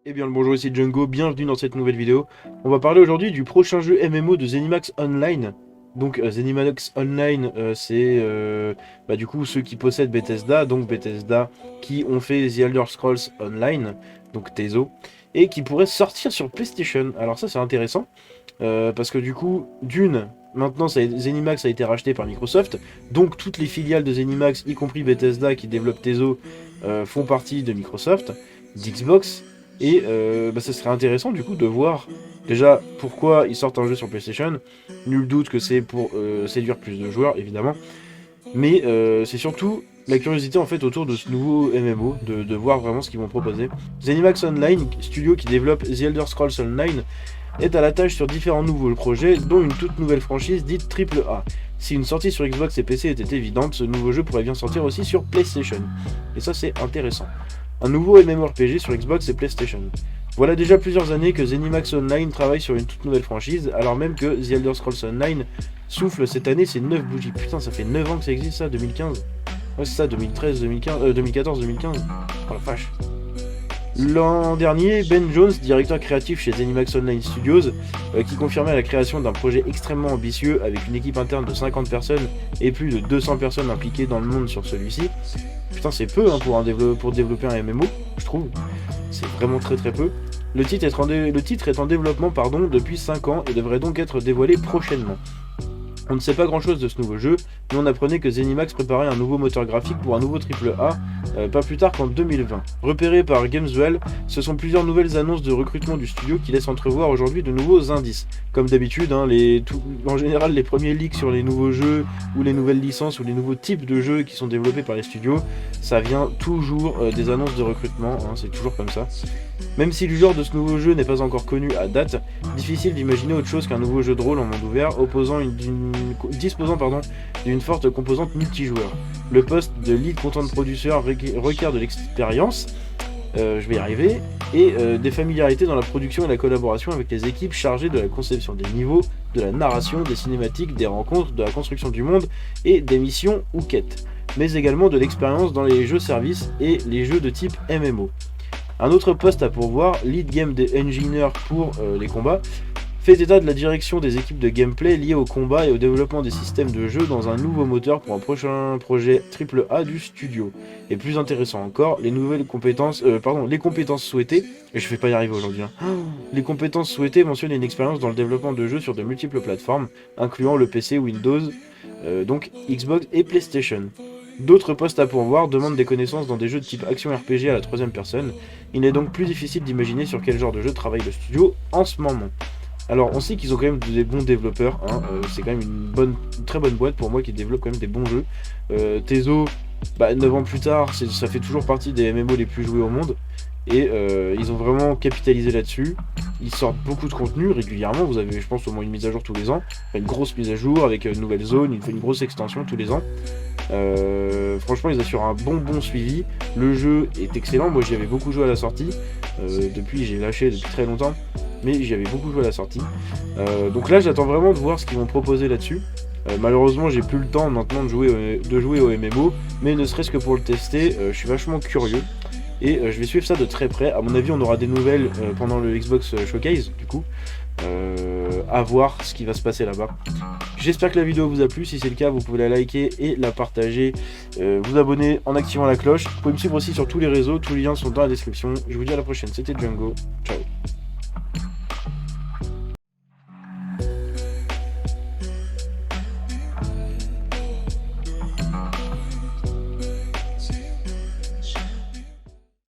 Eh bien le bonjour, ici Django, bienvenue dans cette nouvelle vidéo. On va parler aujourd'hui du prochain jeu MMO de ZeniMax Online. Donc ZeniMax Online, c'est du coup ceux qui possèdent Bethesda, donc Bethesda qui ont fait The Elder Scrolls Online, donc Teso, et qui pourrait sortir sur PlayStation. Alors ça c'est intéressant, parce que du coup, maintenant ZeniMax a été racheté par Microsoft, donc toutes les filiales de ZeniMax, y compris Bethesda qui développe Teso, font partie de Microsoft, d'Xbox. Et ça serait intéressant du coup de voir déjà pourquoi ils sortent un jeu sur PlayStation. Nul doute que c'est pour séduire plus de joueurs évidemment. Mais c'est surtout la curiosité en fait autour de ce nouveau MMO, de voir vraiment ce qu'ils vont proposer. ZeniMax Online, studio qui développe The Elder Scrolls Online, est à la tâche sur différents nouveaux projets, dont une toute nouvelle franchise dite AAA. Si une sortie sur Xbox et PC était évidente, ce nouveau jeu pourrait bien sortir aussi sur PlayStation. Et ça c'est intéressant. Un nouveau MMORPG sur Xbox et PlayStation. Voilà déjà plusieurs années que ZeniMax Online travaille sur une toute nouvelle franchise, alors même que The Elder Scrolls Online souffle cette année ses 9 bougies. Putain, ça fait 9 ans que ça existe ça, 2015. Ouais, c'est ça, 2013, 2015, 2014, 2015. Oh la vache. L'an dernier, Ben Jones, directeur créatif chez ZeniMax Online Studios, qui confirmait la création d'un projet extrêmement ambitieux avec une équipe interne de 50 personnes et plus de 200 personnes impliquées dans le monde sur celui-ci. Putain, c'est peu hein, pour développer un MMO, je trouve. C'est vraiment très très peu. Le titre est en développement depuis 5 ans et devrait donc être dévoilé prochainement. On ne sait pas grand chose de ce nouveau jeu, mais on apprenait que ZeniMax préparait un nouveau moteur graphique pour un nouveau AAA, pas plus tard qu'en 2020. Repéré par Gameswell, ce sont plusieurs nouvelles annonces de recrutement du studio qui laissent entrevoir aujourd'hui de nouveaux indices. Comme d'habitude, hein, en général les premiers leaks sur les nouveaux jeux, ou les nouvelles licences, ou les nouveaux types de jeux qui sont développés par les studios, ça vient toujours des annonces de recrutement, hein, c'est toujours comme ça. Même si le genre de ce nouveau jeu n'est pas encore connu à date, difficile d'imaginer autre chose qu'un nouveau jeu de rôle en monde ouvert disposant d'une forte composante multijoueur. Le poste de lead content producer requiert de l'expérience, je vais y arriver, et des familiarités dans la production et la collaboration avec les équipes chargées de la conception des niveaux, de la narration, des cinématiques, des rencontres, de la construction du monde et des missions ou quêtes, mais également de l'expérience dans les jeux services et les jeux de type MMO. Un autre poste à pourvoir, lead game engineer pour les combats, fait état de la direction des équipes de gameplay liées au combat et au développement des systèmes de jeu dans un nouveau moteur pour un prochain projet AAA du studio. Et plus intéressant encore, les compétences souhaitées, et je vais pas y arriver aujourd'hui, hein. Les compétences souhaitées mentionnent une expérience dans le développement de jeux sur de multiples plateformes, incluant le PC, Windows, donc Xbox et PlayStation. D'autres postes à pourvoir demandent des connaissances dans des jeux de type action RPG à la troisième personne. Il est donc plus difficile d'imaginer sur quel genre de jeu travaille le studio en ce moment. Alors on sait qu'ils ont quand même des bons développeurs, hein, c'est quand même une très bonne boîte pour moi qui développe quand même des bons jeux. Teso, 9 ans plus tard, ça fait toujours partie des MMO les plus joués au monde. Et ils ont vraiment capitalisé là-dessus. Ils sortent beaucoup de contenu régulièrement. Vous avez, je pense, au moins une mise à jour tous les ans. Une grosse mise à jour avec une nouvelle zone, une grosse extension tous les ans. Franchement, ils assurent un bon suivi. Le jeu est excellent. Moi, j'y avais beaucoup joué à la sortie. Depuis, j'ai lâché depuis très longtemps. Mais j'y avais beaucoup joué à la sortie. Donc là, j'attends vraiment de voir ce qu'ils vont proposer là-dessus. Malheureusement, j'ai plus le temps maintenant de jouer au MMO. Mais ne serait-ce que pour le tester, je suis vachement curieux. Et je vais suivre ça de très près. À mon avis, on aura des nouvelles pendant le Xbox Showcase, du coup. À voir ce qui va se passer là-bas. J'espère que la vidéo vous a plu. Si c'est le cas, vous pouvez la liker et la partager. Vous abonner en activant la cloche. Vous pouvez me suivre aussi sur tous les réseaux. Tous les liens sont dans la description. Je vous dis à la prochaine. C'était Django. Ciao.